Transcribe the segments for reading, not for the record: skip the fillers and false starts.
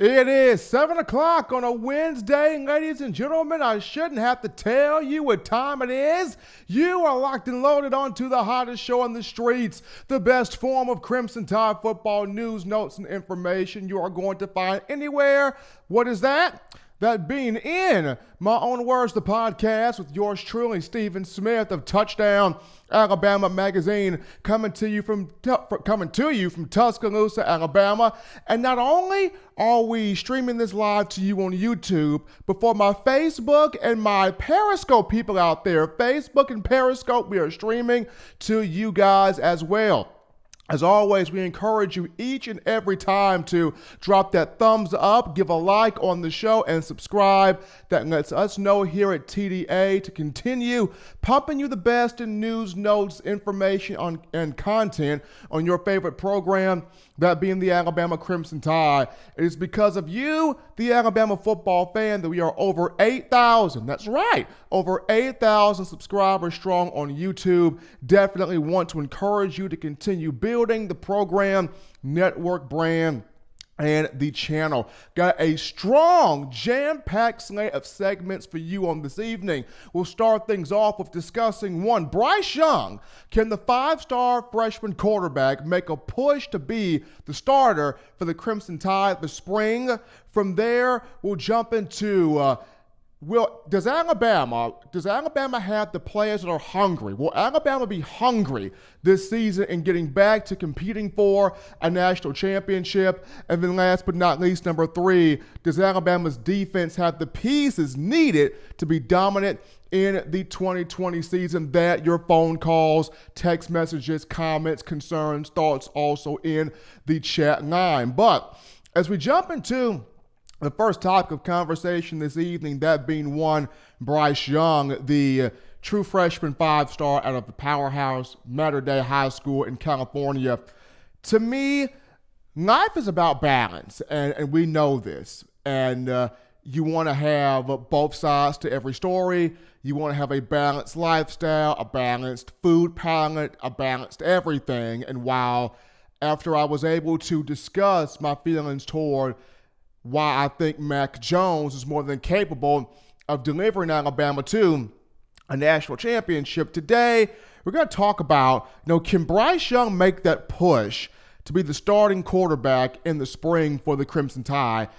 It is 7 o'clock on a Wednesday, ladies and gentlemen. I shouldn't have to tell you what time it is. You are locked and loaded onto the hottest show on the streets, the best form of Crimson Tide football news, notes, and information you are going to find anywhere. What is that? That being in my own words, the podcast with yours truly, Stephen Smith of Touchdown Alabama Magazine, coming to you from Tuscaloosa, Alabama. And not only are we streaming this live to you on YouTube, but for my Facebook and my Periscope people out there, Facebook and Periscope, we are streaming to you guys as well. As always, we encourage you each and every time to drop that thumbs up, give a like on the show, and subscribe. That lets us know here at TDA to continue pumping you the best in news, notes, information and content on your favorite program, that being the Alabama Crimson Tide. It is because of you, the Alabama football fan, that we are over 8,000. That's right, over 8,000 subscribers strong on YouTube. Definitely want to encourage you to continue building the program, network brand, and the channel. Got a strong, jam-packed slate of segments for you on this evening. We'll start things off with discussing one, Bryce Young. Can the five-star freshman quarterback make a push to be the starter for the Crimson Tide this spring? From there, we'll jump into does Alabama have the players that are hungry? Will Alabama be hungry this season in getting back to competing for a national championship? And then last but not least, number 3, does Alabama's defense have the pieces needed to be dominant in the 2020 season? That your phone calls, text messages, comments, concerns, thoughts also in the chat line. But as we jump into the first topic of conversation this evening, that being one, Bryce Young, the true freshman 5-star out of the powerhouse Mater Dei High School in California. To me, life is about balance, and we know this. And you want to have both sides to every story. You want to have a balanced lifestyle, a balanced food palette, a balanced everything. And while after I was able to discuss my feelings toward why I think Mac Jones is more than capable of delivering Alabama to a national championship, today we're going to talk about, can Bryce Young make that push to be the starting quarterback in the spring for the Crimson Tide?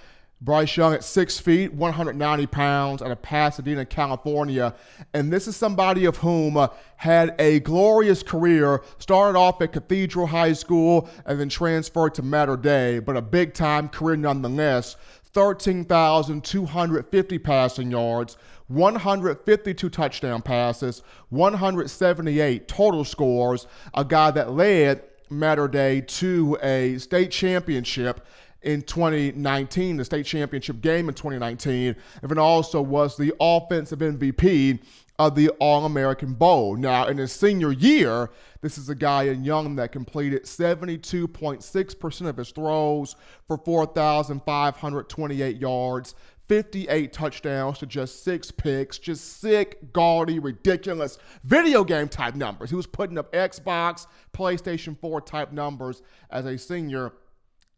Bryce Young at 6 feet, 190 pounds, out of Pasadena, California. And this is somebody of whom had a glorious career, started off at Cathedral High School and then transferred to Mater Dei, but a big-time career nonetheless. 13,250 passing yards, 152 touchdown passes, 178 total scores. A guy that led Mater Dei to a state championship in 2019, the state championship game in 2019, and then also was the offensive MVP of the All-American Bowl. Now, in his senior year, this is a guy in Young that completed 72.6% of his throws for 4,528 yards, 58 touchdowns to just 6 picks, just sick, gaudy, ridiculous video game type numbers. He was putting up Xbox, PlayStation 4 type numbers as a senior,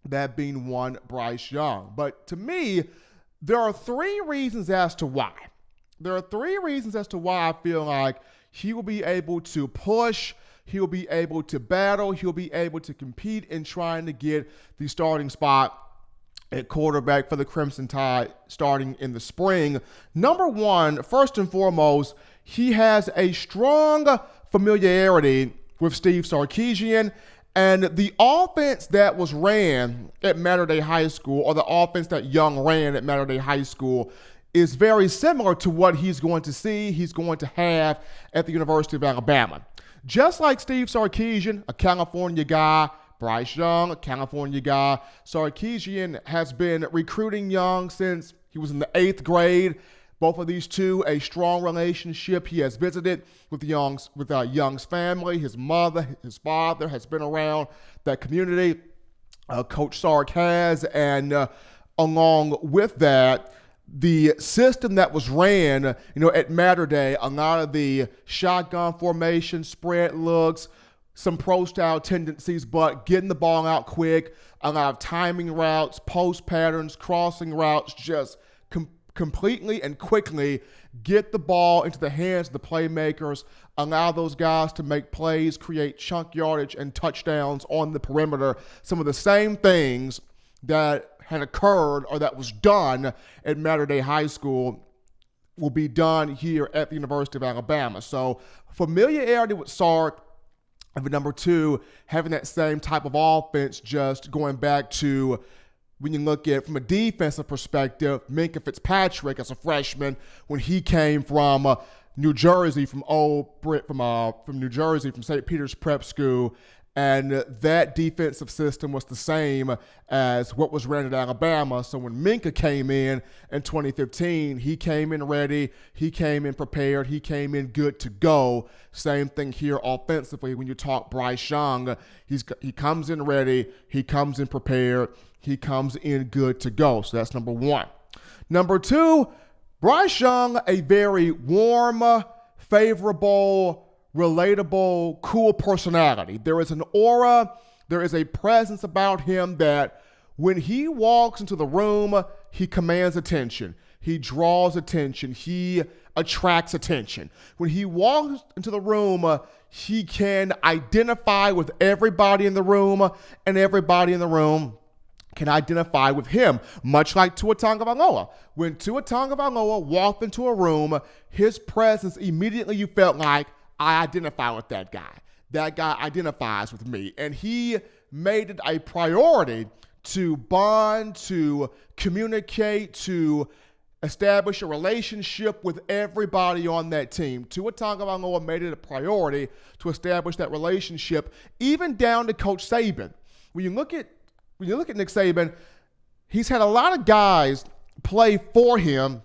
that being one, Bryce Young. But to me, there are 3 reasons as to why. There are 3 reasons as to why I feel like he will be able to push, he'll be able to battle, he'll be able to compete in trying to get the starting spot at quarterback for the Crimson Tide starting in the spring. Number 1, first and foremost, he has a strong familiarity with Steve Sarkisian. And the offense that was ran at Mater Dei High School, or the offense that Young ran at Mater Dei High School, is very similar to what he's going to have at the University of Alabama. Just like Steve Sarkisian, a California guy, Bryce Young, a California guy. Sarkisian has been recruiting Young since he was in the 8th grade. Both of these two, a strong relationship. He has visited with Young's family. His mother, his father has been around that community. Coach Sark has, and along with that, the system that was ran, at Mater Dei, a lot of the shotgun formation, spread looks, some pro-style tendencies, but getting the ball out quick, a lot of timing routes, post patterns, crossing routes, just completely and quickly get the ball into the hands of the playmakers, allow those guys to make plays, create chunk yardage and touchdowns on the perimeter. Some of the same things that had occurred or that was done at Mater Dei High School will be done here at the University of Alabama. So familiarity with Sark. And number two, having that same type of offense, just going back to when you look at from a defensive perspective, Minkah Fitzpatrick as a freshman, when he came from New Jersey, from New Jersey, from St. Peter's Prep School, and that defensive system was the same as what was ran at Alabama. So when Minkah came in 2015, he came in ready, he came in prepared, he came in good to go. Same thing here offensively when you talk Bryce Young. He comes in ready, he comes in prepared, he comes in good to go. So that's number one. Number two, Bryce Young, a very warm, favorable, relatable, cool personality. There is an aura, there is a presence about him that when he walks into the room, he commands attention. He draws attention. He attracts attention. When he walks into the room, he can identify with everybody in the room, and everybody in the room can identify with him, much like Tua Tagovailoa. When Tua Tagovailoa walked into a room, his presence immediately you felt like, I identify with that guy. That guy identifies with me. And he made it a priority to bond, to communicate, to establish a relationship with everybody on that team. Tua Tagovailoa made it a priority to establish that relationship, even down to Coach Saban. When you look at Nick Saban, he's had a lot of guys play for him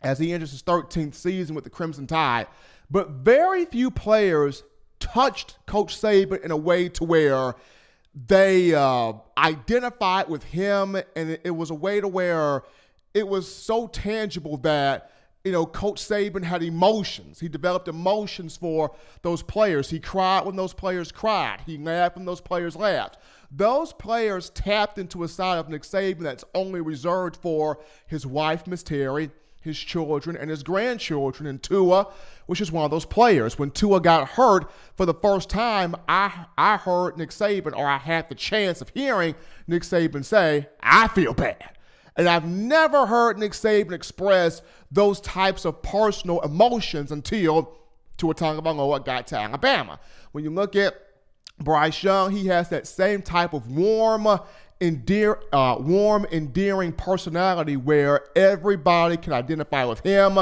as he enters his 13th season with the Crimson Tide. But very few players touched Coach Saban in a way to where they identified with him, and it was a way to where it was so tangible that, Coach Saban had emotions. He developed emotions for those players. He cried when those players cried. He laughed when those players laughed. Those players tapped into a side of Nick Saban that's only reserved for his wife, Miss Terry, his children, and his grandchildren, and Tua, which is one of those players. When Tua got hurt for the first time, I heard Nick Saban, or I had the chance of hearing Nick Saban say, I feel bad. And I've never heard Nick Saban express those types of personal emotions until Tua Tagovailoa got to Alabama. When you look at Bryce Young, he has that same type of warm, endearing personality where everybody can identify with him.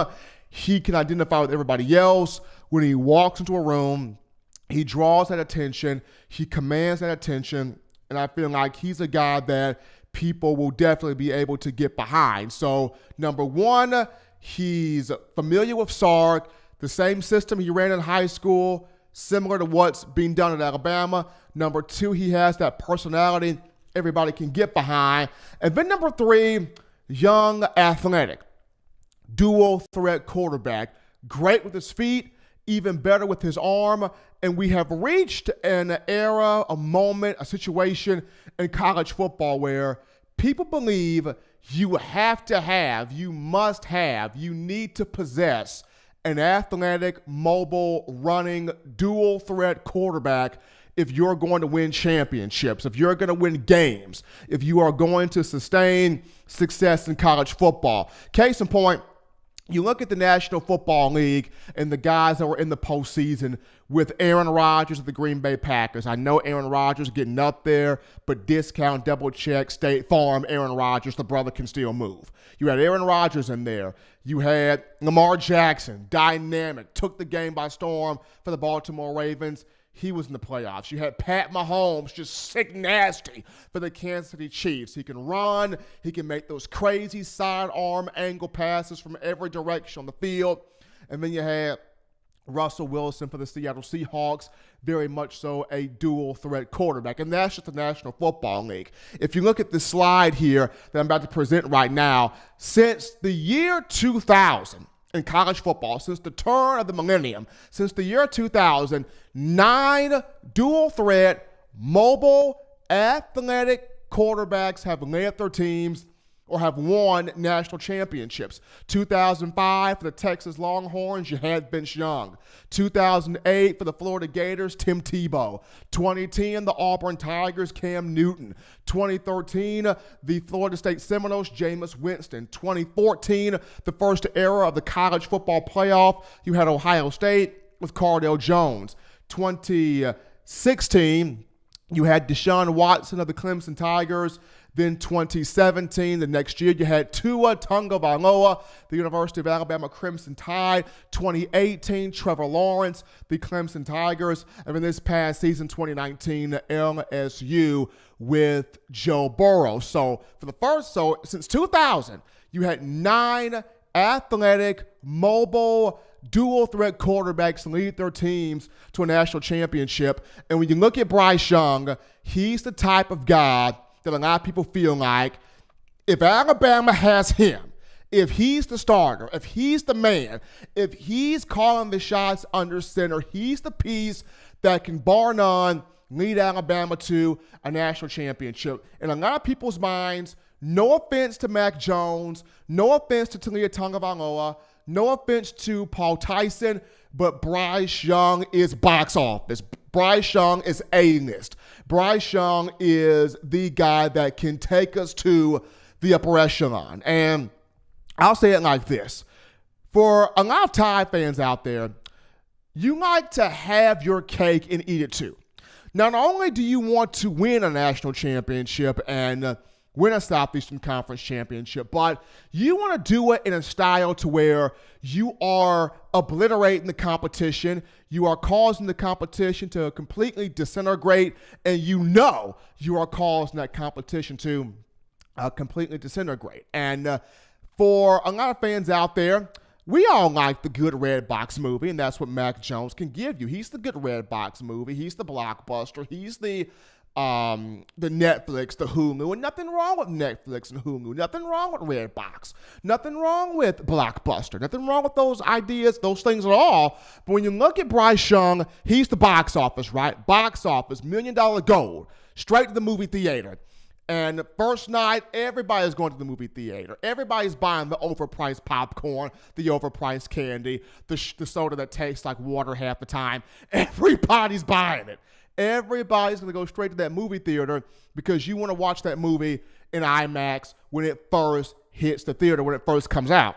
He can identify with everybody else. When he walks into a room, he draws that attention. He commands that attention. And I feel like he's a guy that people will definitely be able to get behind. So, number one, he's familiar with Sark, the same system he ran in high school, similar to what's being done at Alabama. Number two, he has that personality everybody can get behind. And then number three, young, athletic, dual threat quarterback, great with his feet, even better with his arm. And we have reached an era, a moment, a situation in college football where people believe you need to possess an athletic, mobile, running, dual threat quarterback if you're going to win championships, if you're going to win games, if you are going to sustain success in college football. Case in point, you look at the National Football League and the guys that were in the postseason with Aaron Rodgers of the Green Bay Packers. I know Aaron Rodgers getting up there, but discount, double check, State Farm, Aaron Rodgers, the brother can still move. You had Aaron Rodgers in there. You had Lamar Jackson, dynamic, took the game by storm for the Baltimore Ravens. He was in the playoffs. You had Pat Mahomes, just sick nasty for the Kansas City Chiefs. He can run. He can make those crazy sidearm angle passes from every direction on the field. And then you had Russell Wilson for the Seattle Seahawks, very much so a dual threat quarterback. And that's just the National Football League. If you look at this slide here that I'm about to present right now, since the year 2000, in college football since the turn of the millennium, since the year 2000, 9 dual-threat, mobile, athletic quarterbacks have led their teams or have won national championships. 2005 for the Texas Longhorns, you had Bryce Young. 2008 for the Florida Gators, Tim Tebow. 2010, the Auburn Tigers, Cam Newton. 2013, the Florida State Seminoles, Jameis Winston. 2014, the first era of the college football playoff, you had Ohio State with Cardale Jones. 2016, you had Deshaun Watson of the Clemson Tigers. Then 2017, the next year, you had Tua Tagovailoa, the University of Alabama Crimson Tide. 2018, Trevor Lawrence, the Clemson Tigers. And then this past season, 2019, LSU with Joe Burrow. So since 2000, you had 9 athletic, mobile, dual-threat quarterbacks lead their teams to a national championship. And when you look at Bryce Young, he's the type of guy that a lot of people feel like if Alabama has him, if he's the starter, if he's the man, if he's calling the shots under center, he's the piece that can, bar none, lead Alabama to a national championship. In a lot of people's minds, no offense to Mac Jones, no offense to Tua Tagovailoa, no offense to Paul Tyson, but Bryce Young is box office. Bryce Young is A-list. Bryce Young is the guy that can take us to the upper echelon. And I'll say it like this. For a lot of Tide fans out there, you like to have your cake and eat it too. Not only do you want to win a national championship and win a Southeastern Conference championship, but you want to do it in a style to where you are obliterating the competition, you are causing the competition to completely disintegrate, and you know you are causing that competition to completely disintegrate. And for a lot of fans out there, we all like the good red box movie, and that's what Mac Jones can give you. He's the good red box movie. He's the blockbuster. He's the Netflix, the Hulu, and nothing wrong with Netflix and Hulu. Nothing wrong with Redbox. Nothing wrong with Blockbuster. Nothing wrong with those ideas, those things at all. But when you look at Bryce Young, he's the box office, right? Box office, $1 million gold, straight to the movie theater. And the first night, everybody's going to the movie theater. Everybody's buying the overpriced popcorn, the overpriced candy, the soda that tastes like water half the time. Everybody's buying it. Everybody's going to go straight to that movie theater because you want to watch that movie in IMAX when it first hits the theater, when it first comes out.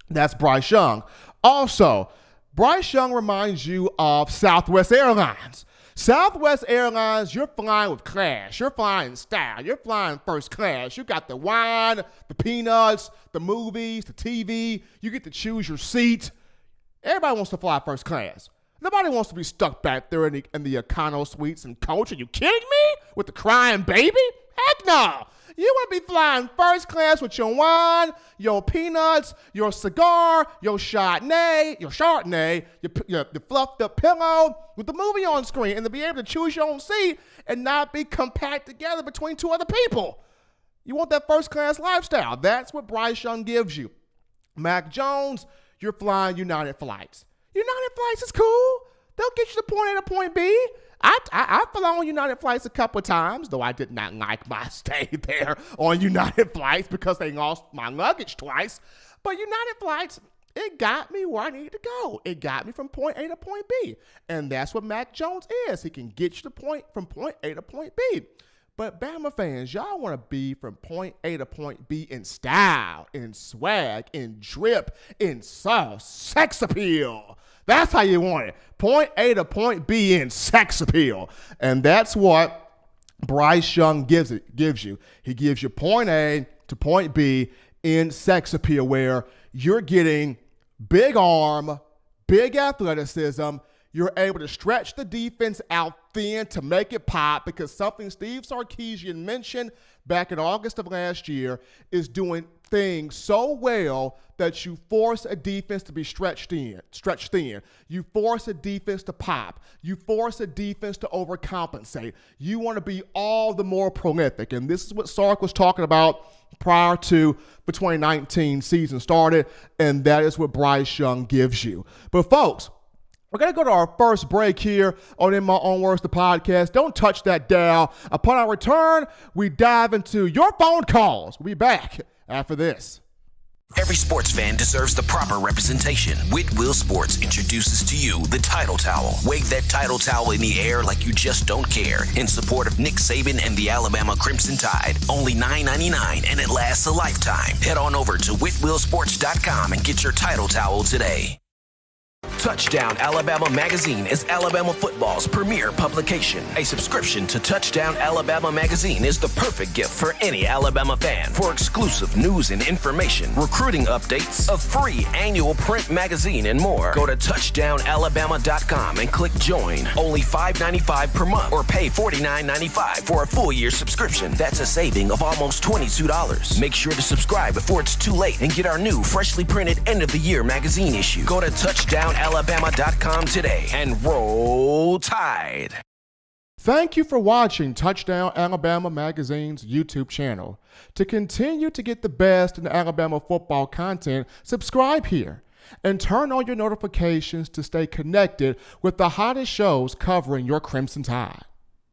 That's Bryce Young. Also, Bryce Young reminds you of Southwest Airlines. Southwest Airlines, you're flying with class. You're flying in style. You're flying first class. You got the wine, the peanuts, the movies, the TV. You get to choose your seat. Everybody wants to fly first class. Nobody wants to be stuck back there in the econo suites and coach. Are you kidding me? With the crying baby? Heck no. You want to be flying first class with your wine, your peanuts, your cigar, your Chardonnay, your fluffed up pillow with the movie on screen, and to be able to choose your own seat and not be compact together between two other people. You want that first class lifestyle. That's what Bryce Young gives you. Mac Jones, you're flying United Flights. United Flights is cool. They'll get you to point A to point B. I've flown on United Flights a couple of times, though I did not like my stay there on United Flights because they lost my luggage twice. But United Flights, it got me where I needed to go. It got me from point A to point B. And that's what Mac Jones is. He can get you from point A to point B. But Bama fans, y'all want to be from point A to point B in style, in swag, in drip, in sauce, sex appeal. That's how you want it. Point A to point B in sex appeal. And that's what Bryce Young gives you. He gives you point A to point B in sex appeal, where you're getting big arm, big athleticism. You're able to stretch the defense out thin to make it pop, because something Steve Sarkisian mentioned back in August of last year is doing things so well that you force a defense to be stretched thin. You force a defense to pop. You force a defense to overcompensate. You want to be all the more prolific. And this is what Sark was talking about prior to the 2019 season started, and that is what Bryce Young gives you. But folks, we're going to go to our first break here on In My Own Words, the podcast. Don't touch that dial. Upon our return, we dive into your phone calls. We'll be back after this. Every sports fan deserves the proper representation. Whitwell Sports introduces to you the Title Towel. Wave that Title Towel in the air like you just don't care. In support of Nick Saban and the Alabama Crimson Tide. Only $9.99 and it lasts a lifetime. Head on over to whitwellsports.com and get your Title Towel today. Touchdown Alabama Magazine is Alabama football's premier publication. A subscription to Touchdown Alabama Magazine is the perfect gift for any Alabama fan. For exclusive news and information, recruiting updates, a free annual print magazine, and more, go to touchdownalabama.com and click join. Only $5.95 per month or pay $49.95 for a full year subscription. That's a saving of almost $22. Make sure to subscribe before it's too late and get our new freshly printed end of the year magazine issue. Go to touchdownalabama.com today and roll Tide. Thank you for watching Touchdown Alabama Magazine's YouTube channel. To continue to get the best in Alabama football content, subscribe here and turn on your notifications to stay connected with the hottest shows covering your Crimson Tide.